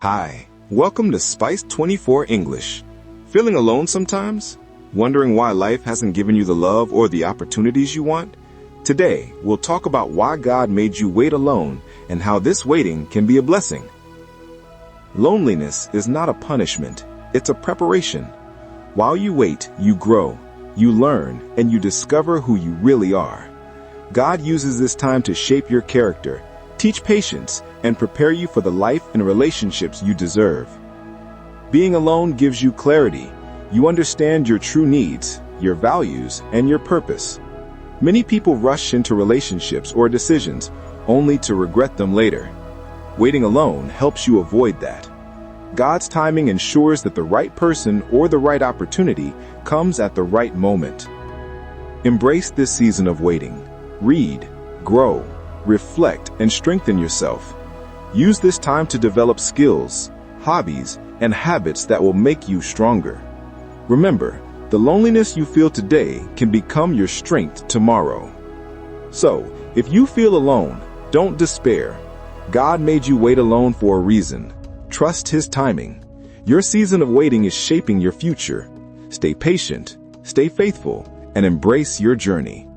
Hi, welcome to Spice 24 English. Feeling alone sometimes? Wondering why life hasn't given you the love or the opportunities you want? Today, we'll talk about why God made you wait alone and how this waiting can be a blessing. Loneliness is not a punishment, it's a preparation. While you wait, you grow, you learn, and you discover who you really are. God uses this time to shape your character, teach patience, and prepare you for the life and relationships you deserve. Being alone gives you clarity. You understand your true needs, your values, and your purpose. Many people rush into relationships or decisions only to regret them later. Waiting alone helps you avoid that. God's timing ensures that the right person or the right opportunity comes at the right moment. Embrace this season of waiting. Read, grow, reflect, and strengthen yourself. Use this time to develop skills, hobbies, and habits that will make you stronger. Remember, the loneliness you feel today can become your strength tomorrow. So, if you feel alone, don't despair. God made you wait alone for a reason. Trust His timing. Your season of waiting is shaping your future. Stay patient, stay faithful, and embrace your journey.